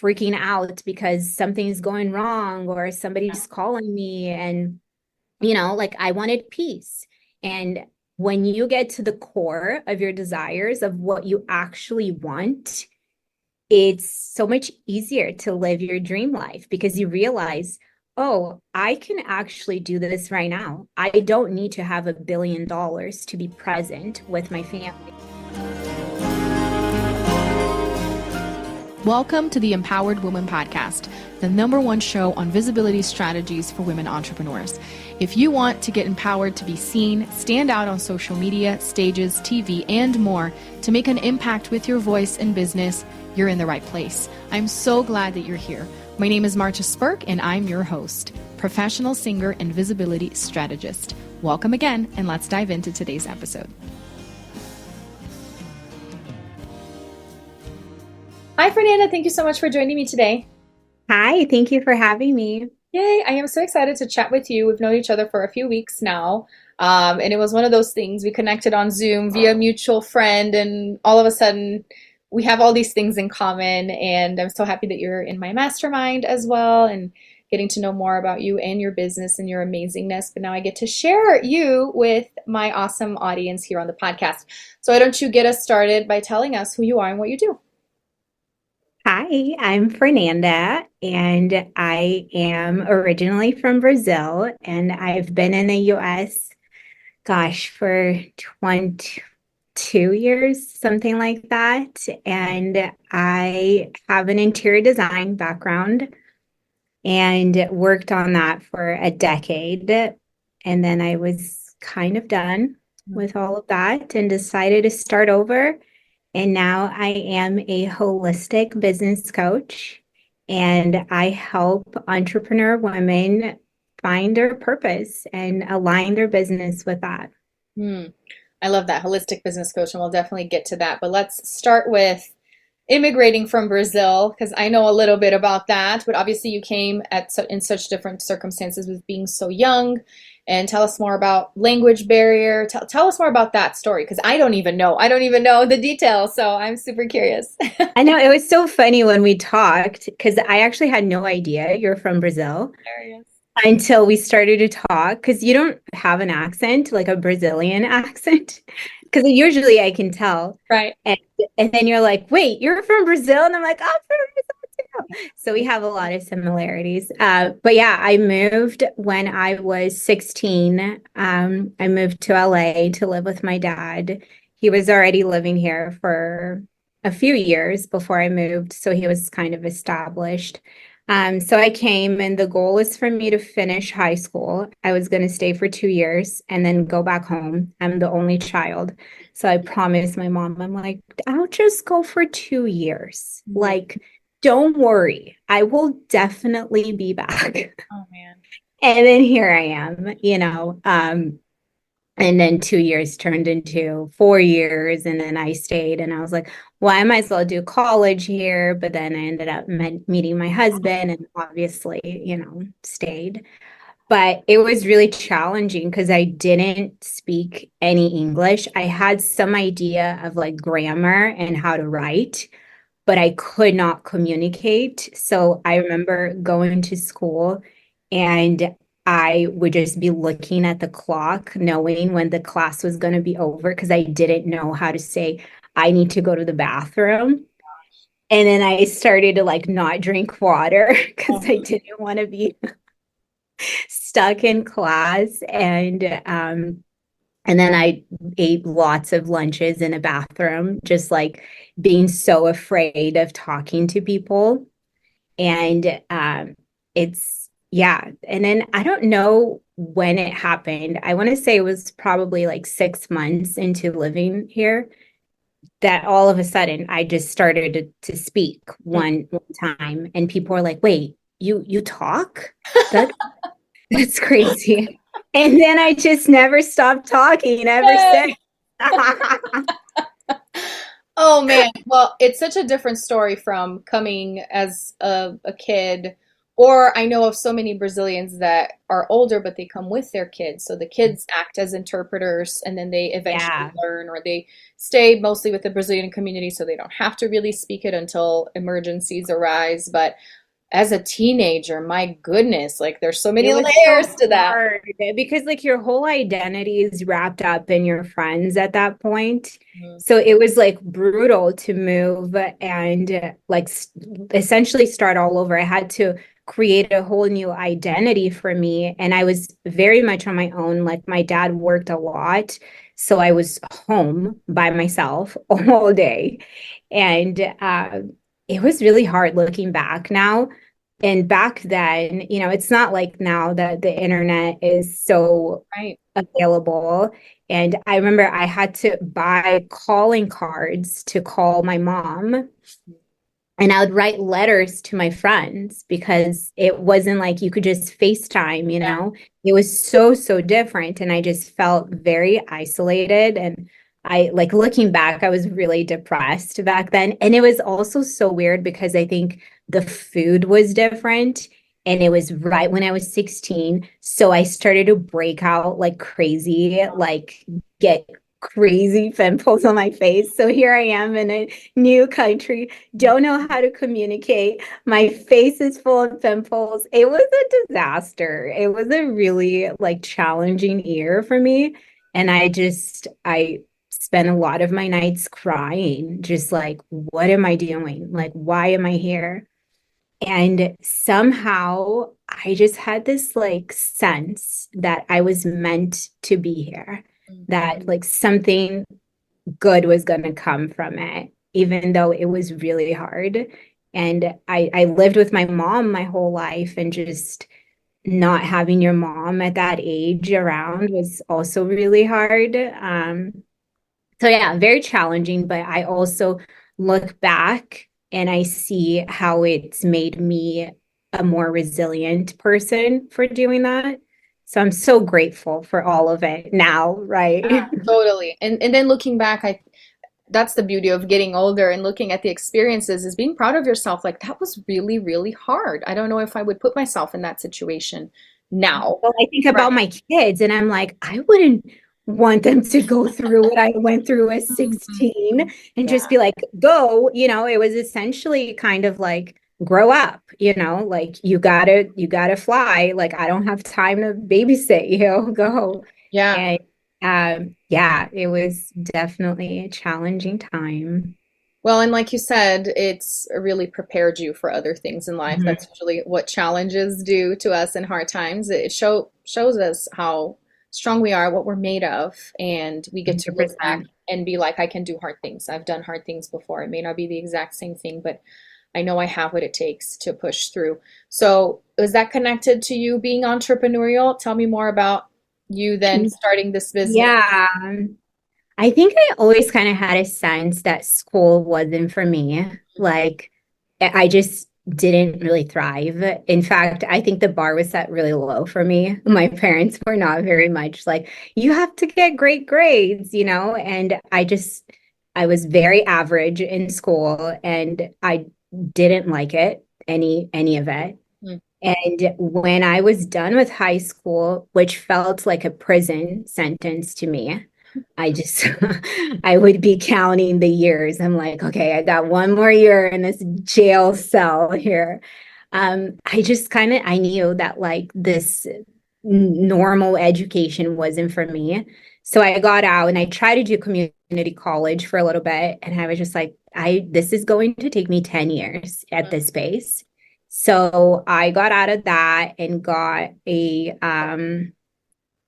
freaking out because something's going wrong or somebody's calling me. And, like I wanted peace. And when you get to the core of your desires of what you actually want, it's so much easier to live your dream life because you realize, oh, I can actually do this right now. I don't need to have $1 billion to be present with my family. Welcome to the Empowered Woman Podcast, the #1 show on visibility strategies for women entrepreneurs. If you want to get empowered to be seen, stand out on social media, stages, TV, and more to make an impact with your voice and business, you're in the right place. I'm so glad that you're here. My name is Marcia Spurk, and I'm your host, professional singer and visibility strategist. Welcome again, and let's dive into today's episode. Hi, Fernanda. Thank you so much for joining me today. Hi, thank you for having me. Yay. I am so excited to chat with you. We've known each other for a few weeks now. And it was one of those things. We connected on Zoom via mutual friend, and all of a sudden we have all these things in common. And I'm so happy that you're in my mastermind as well and getting to know more about you and your business and your amazingness. But now I get to share you with my awesome audience here on the podcast. So why don't you get us started by telling us who you are and what you do? Hi, I'm Fernanda, and I am originally from Brazil, and I've been in the US, for 22 years, something like that. And I have an interior design background and worked on that for a decade. And then I was kind of done with all of that and decided to start over. And now I am a holistic business coach, and I help entrepreneur women find their purpose and align their business with that. I love that, holistic business coach, and we'll definitely get to that. But let's start with immigrating from Brazil, because I know a little bit about that. But obviously, you came in such different circumstances with being so young. And tell us more about language barrier. Tell us more about that story, because I don't even know. I don't even know the details. So I'm super curious. I know it was so funny when we talked because I actually had no idea you're from Brazil Hilarious. until we started to talk, because you don't have an accent, like a Brazilian accent, because usually I can tell. Right. And then you're like, wait, you're from Brazil? And I'm like, I'm from Brazil too. So we have a lot of similarities. But yeah, I moved when I was 16. I moved to LA to live with my dad. He was already living here for a few years before I moved, so he was kind of established. So I came, and the goal is for me to finish high school. I was going to stay for 2 years and then go back home. I'm the only child. So I promised my mom, I'm like, I'll just go for 2 years. Like, don't worry, I will definitely be back. Oh, man. And then here I am, and then 2 years turned into 4 years, and then I stayed, and I was like, well, I might as well do college here. But then I ended up meeting my husband, and obviously, stayed. But it was really challenging because I didn't speak any English. I had some idea of like grammar and how to write, but I could not communicate. So I remember going to school, and I would just be looking at the clock, knowing when the class was going to be over, because I didn't know how to say, I need to go to the bathroom. And then I started to like not drink water because I didn't want to be stuck in class. And then I ate lots of lunches in a bathroom, just like being so afraid of talking to people. And yeah. And then I don't know when it happened. I want to say it was probably like 6 months into living here that all of a sudden I just started to speak one time, and people were like, wait, you talk? That's crazy. And then I just never stopped talking ever since. Oh, man. Well, it's such a different story from coming as a kid Or I know of so many Brazilians that are older, but they come with their kids. So the kids act as interpreters and then they eventually Yeah. learn, or they stay mostly with the Brazilian community so they don't have to really speak it until emergencies arise. But as a teenager, my goodness, like there's so It many was layers so to that. hard because like your whole identity is wrapped up in your friends at that point. Mhm. So it was like brutal to move and like essentially start all over. I had to create a whole new identity for me. And I was very much on my own. Like my dad worked a lot. So I was home by myself all day. And it was really hard looking back now. And back then, it's not like now that the internet is so Right. available. And I remember I had to buy calling cards to call my mom. And I would write letters to my friends because it wasn't like you could just FaceTime, Yeah. It was so, so different. And I just felt very isolated. And I like looking back, I was really depressed back then. And it was also so weird because I think the food was different. And it was right when I was 16. So I started to break out like crazy, like get crazy pimples on my face. So here I am in a new country, don't know how to communicate. My face is full of pimples. It was a disaster. It was a really like challenging year for me. And I spent a lot of my nights crying, just like, what am I doing? Like, why am I here? And somehow I just had this like sense that I was meant to be here, that like something good was going to come from it, even though it was really hard. And I lived with my mom my whole life, and just not having your mom at that age around was also really hard. So yeah, very challenging, but I also look back and I see how it's made me a more resilient person for doing that. So I'm so grateful for all of it now, right? Totally. And then looking back, I that's the beauty of getting older and looking at the experiences, is being proud of yourself. Like that was really, really hard. I don't know if I would put myself in that situation now. Well, I think Right. about my kids and I'm like, I wouldn't want them to go through what I went through at Mhm. 16 and Yeah. just be like, go, it was essentially kind of like grow up, like you gotta fly. Like I don't have time to babysit you, go. Yeah. And yeah, it was definitely a challenging time. Well, and like you said, it's really prepared you for other things in life. Mhm. That's usually what challenges do to us in hard times. It shows us how strong we are, what we're made of, and we get to look back 100%. and be like, I can do hard things. I've done hard things before. It may not be the exact same thing, but I know I have what it takes to push through. So, is that connected to you being entrepreneurial? Tell me more about you then starting this business. Yeah. I think I always kind of had a sense that school wasn't for me. Like, I just didn't really thrive. In fact, I think the bar was set really low for me. My parents were not very much like, you have to get great grades, and I was very average in school and I didn't like it, any of it. Mm. And when I was done with high school, which felt like a prison sentence to me, I just, I would be counting the years. I'm like, okay, I got one more year in this jail cell here. I just kind of, I knew that like this normal education wasn't for me. So I got out and I tried to do community college for a little bit. And I was just like, this is going to take me 10 years at this pace. So I got out of that and got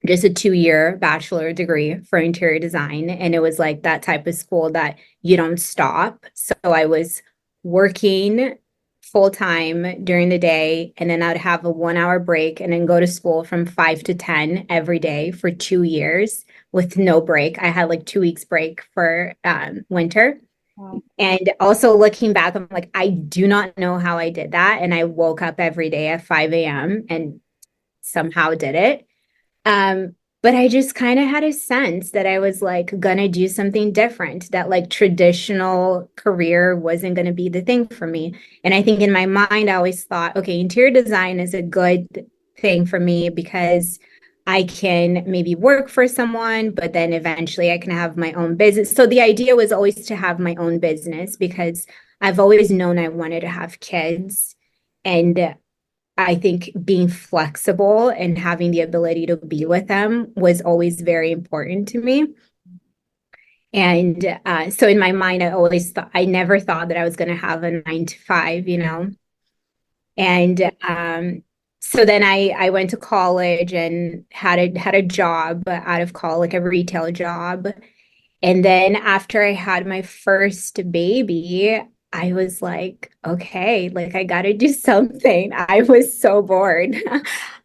just a 2-year bachelor degree for interior design. And it was like that type of school that you don't stop. So I was working full time during the day, and then I'd have a 1 hour break and then go to school from 5 to 10 every day for 2 years with no break. I had like 2 weeks break for winter. Wow. And also looking back, I'm like, I do not know how I did that. And I woke up every day at 5 a.m. and somehow did it. but I just kind of had a sense that I was like gonna do something different, that like traditional career wasn't gonna be the thing for me. And I think in my mind, I always thought, okay, interior design is a good thing for me because I can maybe work for someone, but then eventually I can have my own business. So the idea was always to have my own business because I've always known I wanted to have kids. And I think being flexible and having the ability to be with them was always very important to me. And so in my mind, I always thought, I never thought that I was going to have a 9 to 5, you know? And so then I went to college and had a job out of college, like a retail job. And then after I had my first baby, I was like, okay, like I got to do something. I was so bored.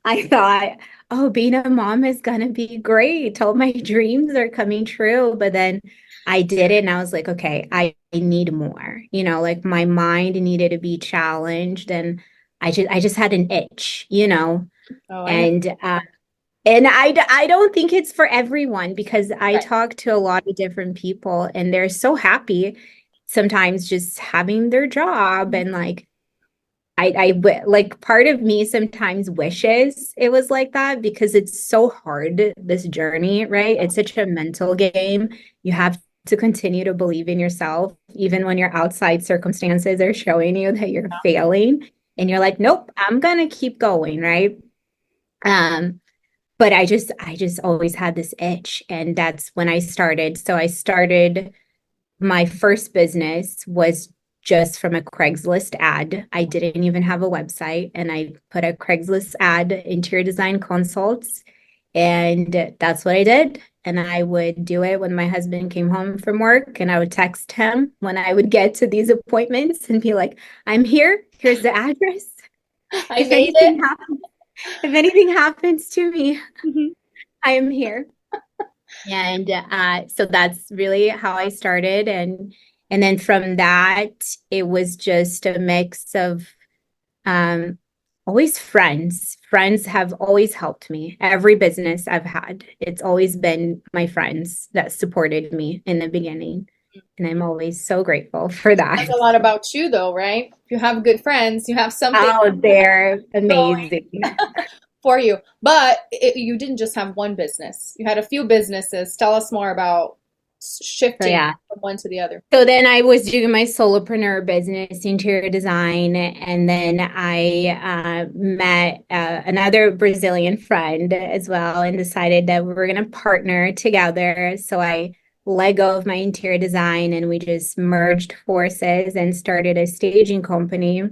I thought, oh, being a mom is going to be great. All my dreams are coming true. But then I did it and I was like, okay, I need more. You know, like my mind needed to be challenged and I just had an itch, you know. Oh, I know. And I don't think it's for everyone because I Right. talk to a lot of different people and they're so happy sometimes just having their job and like like part of me sometimes wishes it was like that because it's so hard, this journey, right? It's such a mental game. You have to continue to believe in yourself, even when your outside circumstances are showing you that you're failing. And you're like, nope, I'm gonna keep going, right? Um, but I just always had this itch, and that's when I started. So I started my first business was just from a Craigslist ad. I didn't even have a website, and I put a Craigslist ad, interior design consults, and that's what I did. And I would do it when my husband came home from work, and I would text him when I would get to these appointments and be like, "I'm here. Here's the address. I If made it. anything happens, if anything happens to me, Mhm. I am here." And so that's really how I started. And then from that, it was just a mix of um, always friends. Friends have always helped me. Every business I've had, it's always been my friends that supported me in the beginning. And I'm always so grateful for Says that. a lot about you, though, right? If you have good friends, you have something Oh, they're going amazing. for you. But you didn't just have one business. You had a few businesses. Tell us more about So shifting yeah. from one to the other. So then I was doing my solopreneur business, interior design, and then I met another Brazilian friend as well, and decided that we were going to partner together. So I let go of my interior design, and we just merged forces and started a staging company.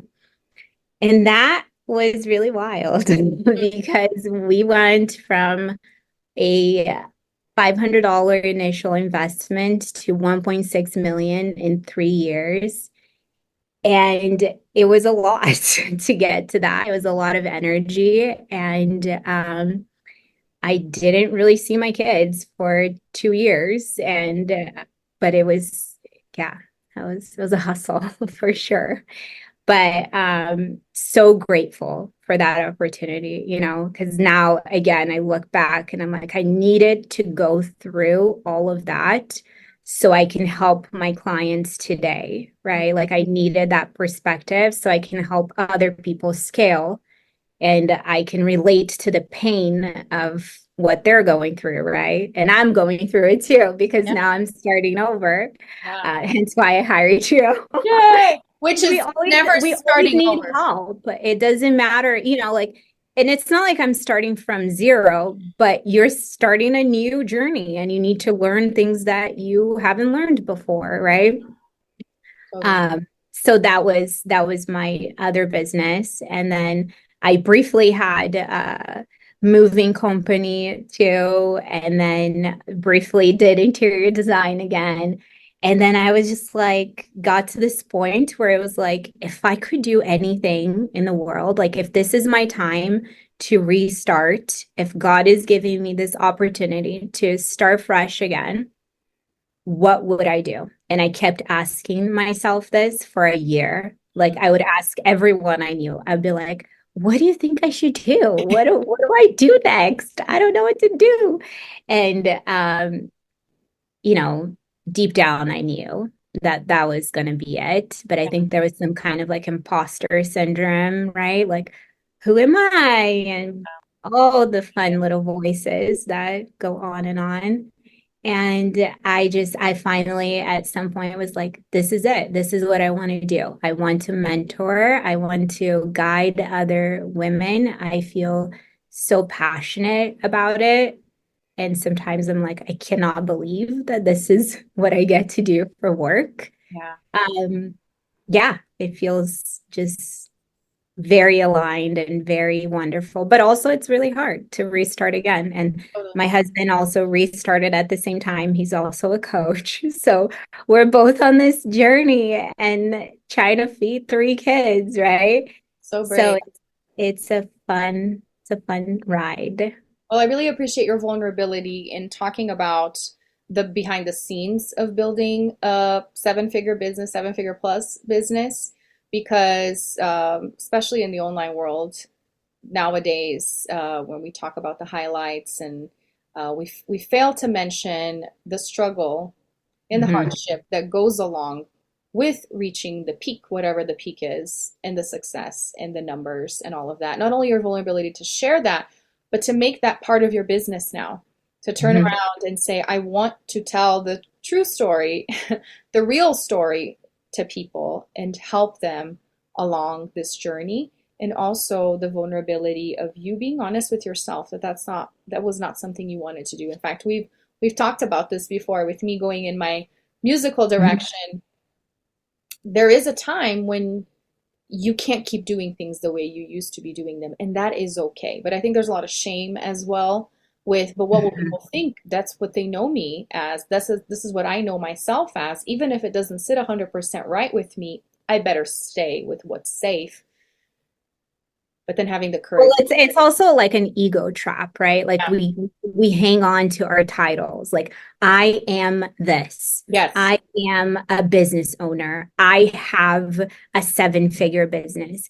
And that was really wild because we went from a $500 initial investment to 1.6 million in 3 years. And it was a lot to get to that. It was a lot of energy. And I didn't really see my kids for 2 years. But it was, yeah, it was a hustle for sure. But so grateful for that opportunity, you know, because now again I look back and I'm like, I needed to go through all of that so I can help my clients today, right? Like I needed that perspective so I can help other people scale and I can relate to the pain of what they're going through, right? And I'm going through it too because Yeah. now I'm starting over. Wow. Hence why I hired you. Yay! Which We is always never we always starting need over. help, but it doesn't matter, you know, like, and it's not like I'm starting from zero, but you're starting a new journey and you need to learn things that you haven't learned before, right? Totally. So that was my other business. And then I briefly had a moving company too, and then briefly did interior design again. And then I was just like, got to this point where it was like, if I could do anything in the world, like if this is my time to restart, if God is giving me this opportunity to start fresh again, what would I do? And I kept asking myself this for a year. Like I would ask everyone I knew. I'd be like, what do you think I should do? What do I do next? I don't know what to do. And you know, deep down I knew that that was going to be it, but I think there was some kind of like imposter syndrome, right? Like, who am I? And all the fun little voices that go on and on. And I finally at some point was like, this is it. This is what I want to do. I want to mentor. I want to guide other women. I feel so passionate about it. And sometimes I'm like, I cannot believe that this is what I get to do for work. Yeah. Um, yeah, it feels just very aligned and very wonderful, but also it's really hard to restart again. And Totally. my husband also restarted at the same time. He's also a coach. So we're both on this journey and trying to feed three kids, right? So So brave. it's a fun ride. Well, I really appreciate your vulnerability in talking about the behind the scenes of building a seven-figure business, seven-figure plus business, because especially in the online world nowadays, when we talk about the highlights and we fail to mention the struggle and the Mhm. hardship that goes along with reaching the peak, whatever the peak is, and the success and the numbers and all of that. Not only your vulnerability to share that, but to make that part of your business now, to turn Mhm. around and say, I want to tell the true story, the real story to people and help them along this journey. And also the vulnerability of you being honest with yourself that that was not something you wanted to do. In fact, we've talked about this before with me going in my musical Mhm. direction. There is a time when you can't keep doing things the way you used to be doing them, and that is okay. But I think there's a lot of shame as well with, but what will Mhm. people think? That's what they know me as. This is what I know myself as. Even if it doesn't sit 100% right with me, I better stay with what's safe. But then having the Well, courage. it's also like an ego trap, right? Like Yeah. we hang on to our titles. Like I am this. Yes. I am a business owner. I have a seven-figure business.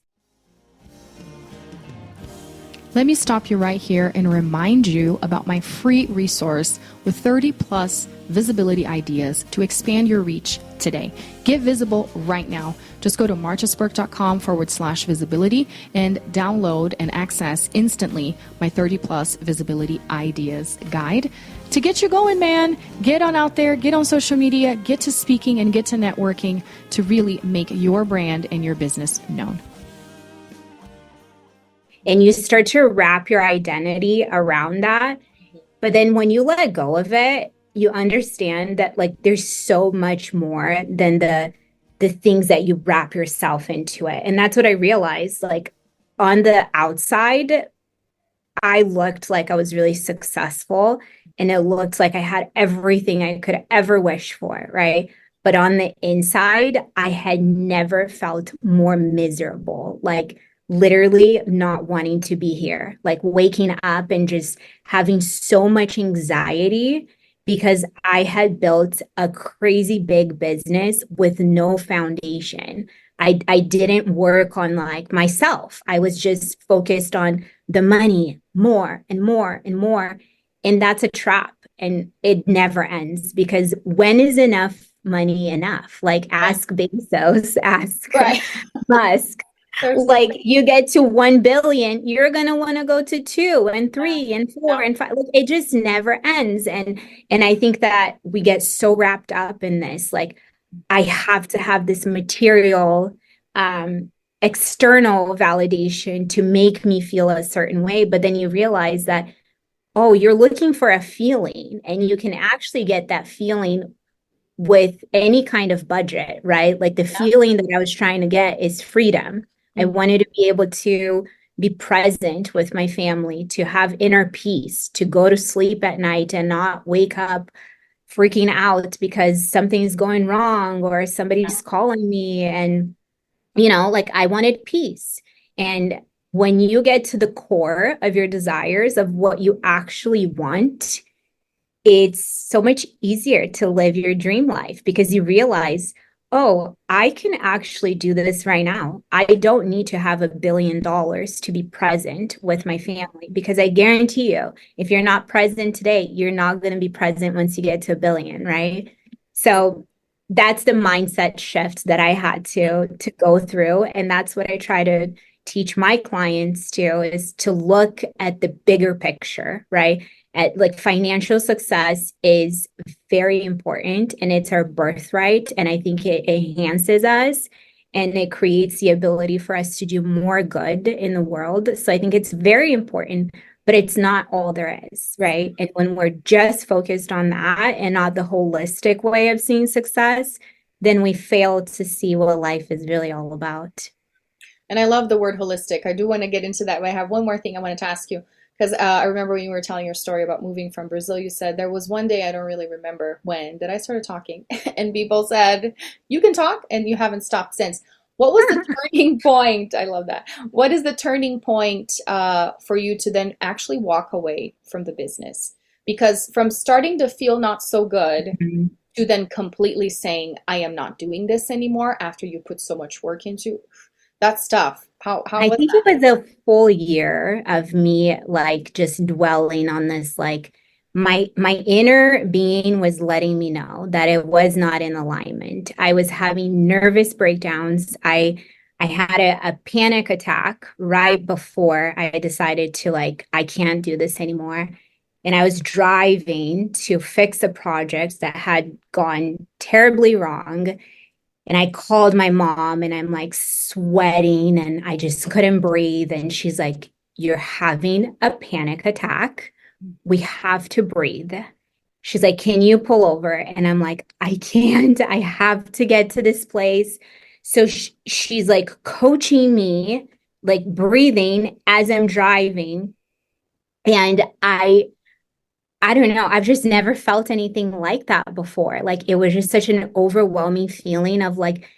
Let me stop you right here and remind you about my free resource with 30 plus visibility ideas to expand your reach today. Get visible right now. Just go to marchesburg.com/visibility and download and access instantly my 30 plus visibility ideas guide to get you going, man. Get on out there, get on social media, get to speaking and get to networking to really make your brand and your business known. And you start to wrap your identity around that. But then when you let go of it, you understand that like there's so much more than the things that you wrap yourself into it. And that's what I realized. Like on the outside, I looked like I was really successful and it looked like I had everything I could ever wish for, right? But on the inside, I had never felt more miserable, like literally not wanting to be here, like waking up and just having so much anxiety because I had built a crazy big business with no foundation. I didn't work on like myself. I was just focused on the money more and more and more. And that's a trap and it never ends because when is enough money enough? Like Right. ask Bezos, ask Right. Musk. There's Like you get to 1 billion, you're gonna want to go to two and yeah. three and Yeah. four and five. Like it just never ends. And I think that we get so wrapped up in this. Like I have to have this material um external validation to make me feel a certain way. But then you realize that, oh, you're looking for a feeling, and you can actually get that feeling with any kind of budget, right? Like the Yeah. feeling that I was trying to get is freedom. I Mhm. wanted to be able to be present with my family, to have inner peace, to go to sleep at night and not wake up freaking out because something's going wrong or somebody's calling me. And like I wanted peace. And when you get to the core of your desires of what you actually want, it's so much easier to live your dream life because you realize, Oh, I can actually do this right now. I don't need to have $1 billion to be present with my family because I guarantee you, if you're not present today, you're not going to be present once you get to 1 billion, right? So that's the mindset shift that I had to go through. And that's what I try to teach my clients to is to look at the bigger picture, right? At like financial success is very important and it's our birthright. And I think it enhances us and it creates the ability for us to do more good in the world. So I think it's very important, but it's not all there is, right? And when we're just focused on that and not the holistic way of seeing success, then we fail to see what life is really all about. And I love the word holistic. I do want to get into that, but I have one more thing I wanted to ask you. Because I remember when you were telling your story about moving from Brazil, you said there was one day, I don't really remember when, that I started talking, and people said, you can talk, and you haven't stopped since. What was the turning point? I love that. What is the turning point for you to then actually walk away from the business? Because from starting to feel not so good Mhm. to then completely saying, I am not doing this anymore after you put so much work into that's tough. How I was think it was a full year of me like just dwelling on this like my inner being was letting me know that it was not in alignment. I was having nervous breakdowns. I had a panic attack right before I decided to like I can't do this anymore. And I was driving to fix a project that had gone terribly wrong. And I called my mom and I'm like sweating and I just couldn't breathe. And she's like, you're having a panic attack. We have to breathe. She's like, can you pull over? And I'm like, I can't. I have to get to this place. So she's like coaching me, like breathing as I'm driving. And I don't know. I've just never felt anything like that before. Like it was just such an overwhelming feeling of like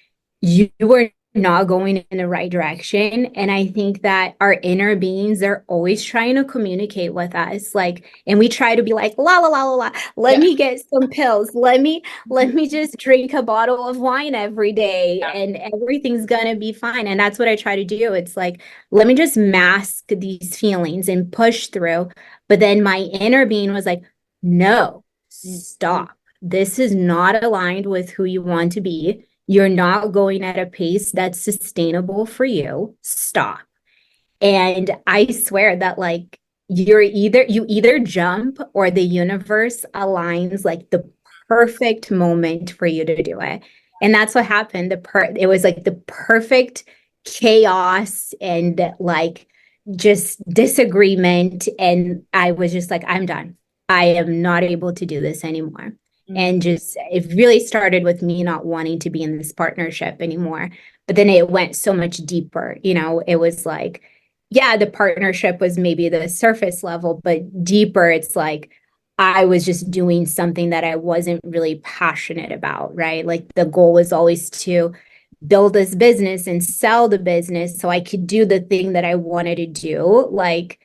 you were not going in the right direction. And I think that our inner beings, they're always trying to communicate with us. Like, and we try to be like, la la la la la, let yeah. me get some pills. Let me just drink a bottle of wine every day and everything's gonna be fine. And that's what I try to do. It's like, let me just mask these feelings and push through. But then my inner being was like, no, stop. This is not aligned with who you want to be. You're not going at a pace that's sustainable for you. Stop. And I swear that like you either jump or the universe aligns like the perfect moment for you to do it. And that's what happened. It was like the perfect chaos and like just disagreement. And I was just like, I'm done. I am not able to do this anymore. Mm. And just it really started with me not wanting to be in this partnership anymore. But then it went so much deeper. It was like, yeah, the partnership was maybe the surface level, but deeper, it's like I was just doing something that I wasn't really passionate about, right? Like the goal was always to build this business and sell the business so I could do the thing that I wanted to do. Like,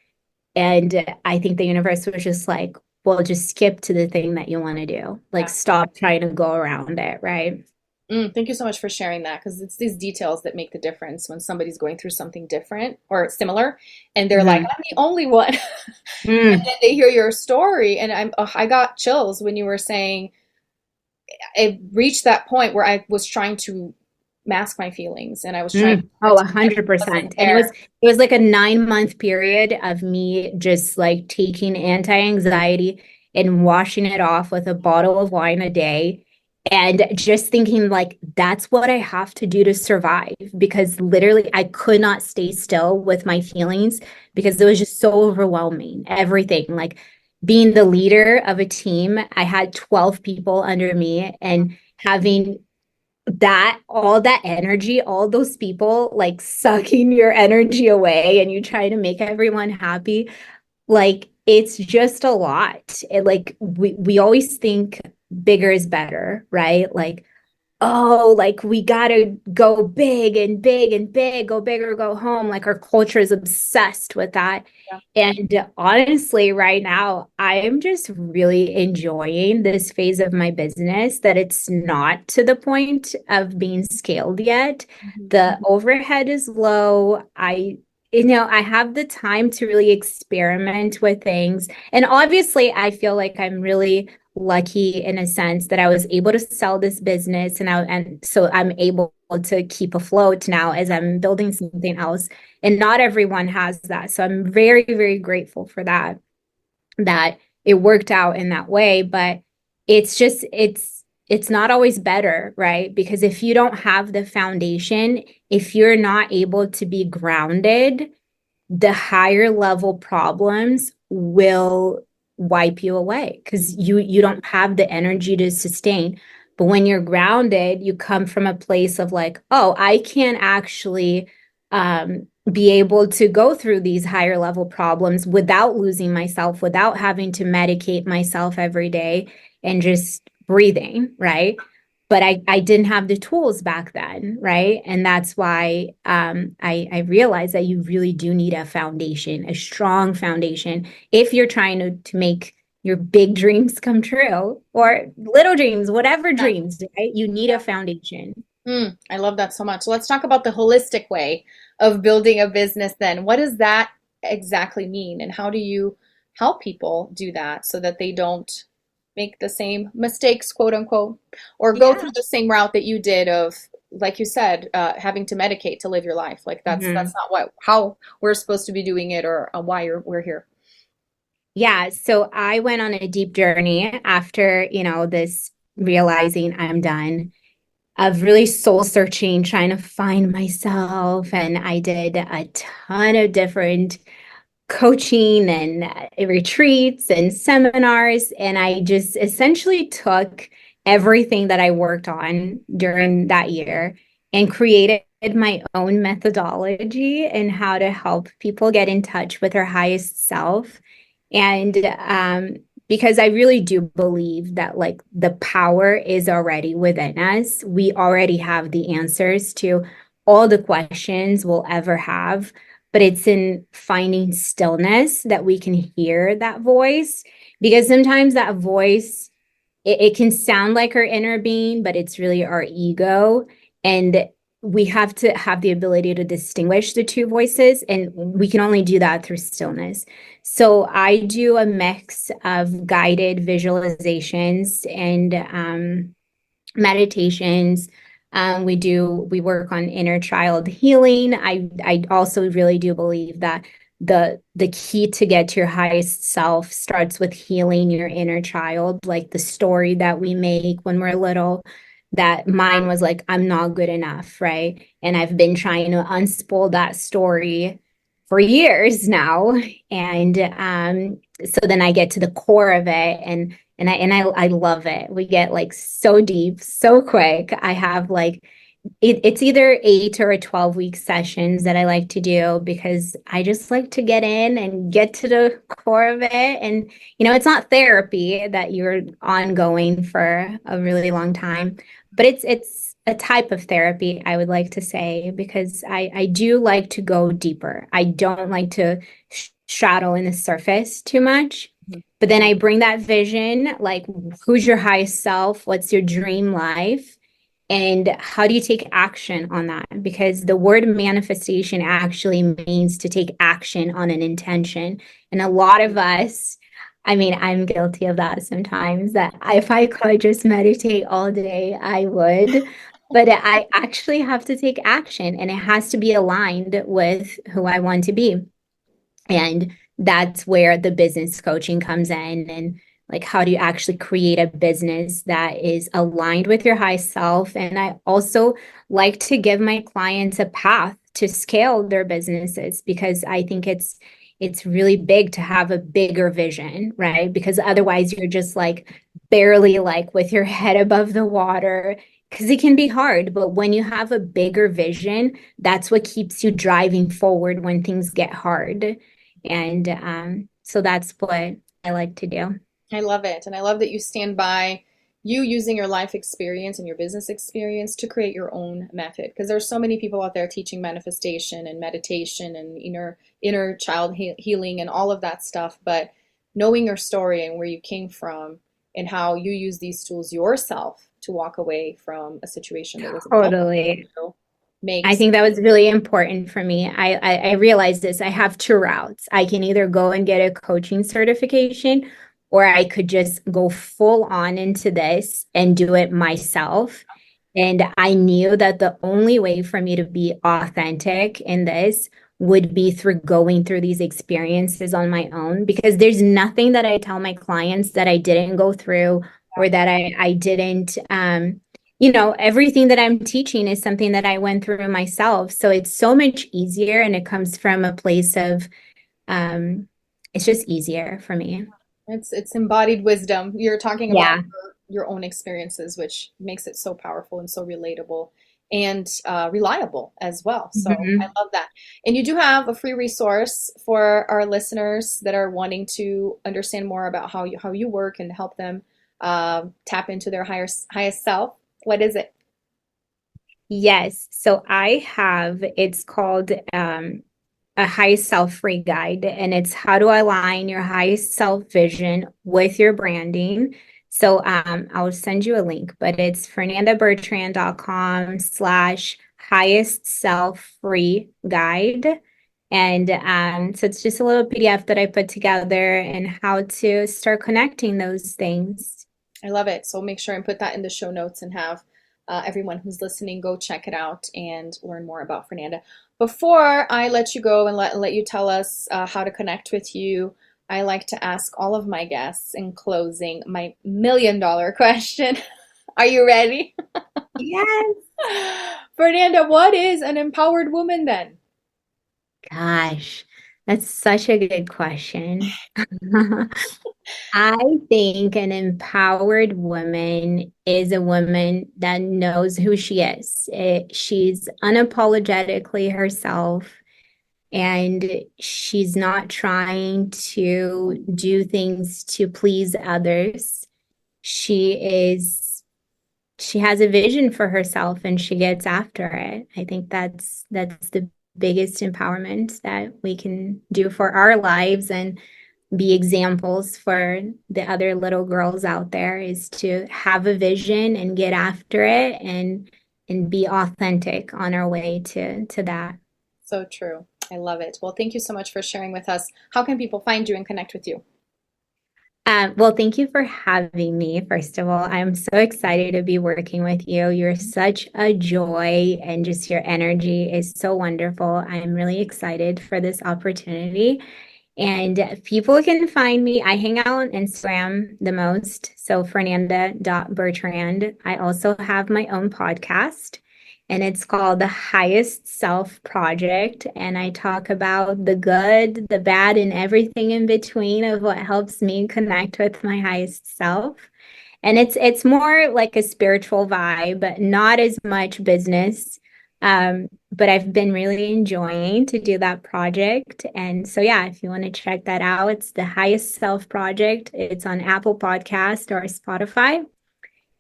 and I think the universe was just like, well, just skip to the thing that you want to do. Like, Yeah. stop trying to go around it, right? Thank you so much for sharing that because it's these details that make the difference when somebody's going through something different or similar and they're like, Mm-hmm. I'm the only one. And Mm, then they hear your story and I got chills when you were saying it reached that point where I was trying to mask my feelings and I was trying to Oh, pretend like it wasn't 100%. And it was there. it was like a 9 month period of me just like taking anti-anxiety and washing it off with a bottle of wine a day and just thinking like that's what I have to do to survive because literally I could not stay still with my feelings because it was just so overwhelming. Everything like being the leader of a team, I had 12 people under me and having that all that energy, all those people like sucking your energy away and you try to make everyone happy, like it's just a lot. Like we always think bigger is better, right? Like oh, like we gotta go big and big and big, go big or go home. Like our culture is obsessed with that. Yeah. And honestly, right now, I am just really enjoying this phase of my business that it's not to the point of being scaled yet. Mhm. The overhead is low. I have the time to really experiment with things. And obviously, I feel like I'm really lucky in a sense that I was able to sell this business and so I'm able to keep afloat now as I'm building something else. And not everyone has that. So I'm very, very grateful for that it worked out in that way. But it's not always better, right? Because if you don't have the foundation, if you're not able to be grounded, the higher level problems will wipe you away because you don't have the energy to sustain. But when you're grounded, you come from a place of like, oh, I can actually be able to go through these higher level problems without losing myself, without having to medicate myself every day and just breathing, right? But I didn't have the tools back then, right? And that's why I realized that you really do need a foundation, a strong foundation, if you're trying to make your big dreams come true or little dreams, whatever Yeah. dreams, right? You need a foundation. I love that so much. So let's talk about the holistic way of building a business then. What does that exactly mean, and how do you help people do that so that they don't make the same mistakes, quote unquote, or go Yeah. through the same route that you did of, like you said, having to medicate to live your life. Like that's Mhm. not what how we're supposed to be doing it, or why we're here. Yeah. So I went on a deep journey after, this realizing I'm done of really soul searching, trying to find myself. And I did a ton of different coaching and retreats and seminars. And I just essentially took everything that I worked on during that year and created my own methodology and how to help people get in touch with their highest self. And because I really do believe that like the power is already within us. We already have the answers to all the questions we'll ever have, but it's in finding stillness that we can hear that voice. Because sometimes that voice, it can sound like our inner being, but it's really our ego. And we have to have the ability to distinguish the two voices, and we can only do that through stillness. So I do a mix of guided visualizations and meditations. We work on inner child healing. I also really do believe that the key to get to your highest self starts with healing your inner child, like the story that we make when we're little. That mine was like, I'm not good enough, right? And I've been trying to unspool that story for years now. And so then I get to the core of it, and I love it. We get like so deep so quick. I have like it's either 8 or 12 week sessions that I like to do because I just like to get in and get to the core of it. And it's not therapy that you're ongoing for a really long time, but it's a type of therapy, I would like to say, because I do like to go deeper. I don't like to straddle in the surface too much. But then I bring that vision, like who's your highest self? What's your dream life? And how do you take action on that? Because the word manifestation actually means to take action on an intention. And a lot of us, I mean, I'm guilty of that sometimes, that if I could just meditate all day, I would. But I actually have to take action, and it has to be aligned with who I want to be. And that's where the business coaching comes in. And like, how do you actually create a business that is aligned with your high self? And I also like to give my clients a path to scale their businesses, because I think it's really big to have a bigger vision, right? Because otherwise you're just like barely like with your head above the water, because it can be hard. But when you have a bigger vision, that's what keeps you driving forward when things get hard. And so that's what I like to do. I love it. And I love that you stand by you using your life experience and your business experience to create your own method. Because there's so many people out there teaching manifestation and meditation and inner child healing and all of that stuff. But knowing your story and where you came from and how you use these tools yourself to walk away from a situation that was Totally. I think that was really important for me. I realized this. I have two routes. I can either go and get a coaching certification, or I could just go full on into this and do it myself. And I knew that the only way for me to be authentic in this would be through going through these experiences on my own, because there's nothing that I tell my clients that I didn't go through or that I didn't, everything that I'm teaching is something that I went through myself. So it's so much easier, and it comes from a place of, it's just easier for me. It's embodied wisdom. You're talking about your own experiences, which makes it so powerful and so relatable and reliable as well. So I love that. And you do have a free resource for our listeners that are wanting to understand more about how you work and help them tap into their highest self. What is it? Yes. So it's called a high self free guide, and it's how to align your highest self vision with your branding. So I'll send you a link, but it's fernandabertrand.com/highest self free guide. And so it's just a little PDF that I put together and how to start connecting those things. I love it. So make sure and put that in the show notes and have everyone who's listening go check it out and learn more about Fernanda. Before I let you go and let you tell us how to connect with you, I like to ask all of my guests in closing my $1 million question. Are you ready? Yes. Fernanda, what is an empowered woman then? Gosh, that's such a good question. I think an empowered woman is a woman that knows who she is. She's unapologetically herself, and she's not trying to do things to please others. She has a vision for herself, and she gets after it. I think that's the biggest empowerment that we can do for our lives and be examples for the other little girls out there, is to have a vision and get after it and be authentic on our way to that. So true. I love it. Well, thank you so much for sharing with us. How can people find you and connect with you? Well, thank you for having me. First of all, I'm so excited to be working with you. You're such a joy, and just your energy is so wonderful. I'm really excited for this opportunity. And people can find me. I hang out on Instagram the most. So Fernanda.Bertrand. I also have my own podcast, and it's called The Highest Self Project. And I talk about the good, the bad, and everything in between of what helps me connect with my highest self. And it's more like a spiritual vibe, but not as much business. But I've been really enjoying to do that project. And so, yeah, if you want to check that out, it's The Highest Self Project. It's on Apple Podcast or Spotify.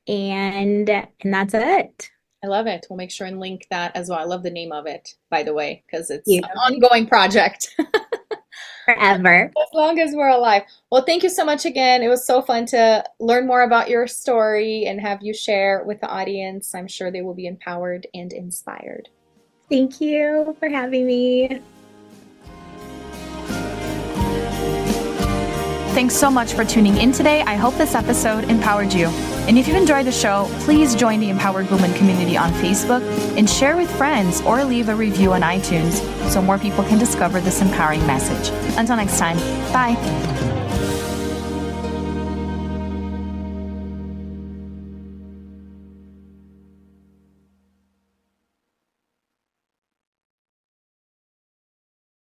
And that's it. I love it. We'll make sure and link that as well. I love the name of it, by the way, because it's an ongoing project. Forever. As long as we're alive. Well, thank you so much again. It was so fun to learn more about your story and have you share with the audience. I'm sure they will be empowered and inspired. Thank you for having me. Thanks so much for tuning in today. I hope this episode empowered you. And if you enjoyed the show, please join the Empowered Woman community on Facebook and share with friends or leave a review on iTunes so more people can discover this empowering message. Until next time, bye.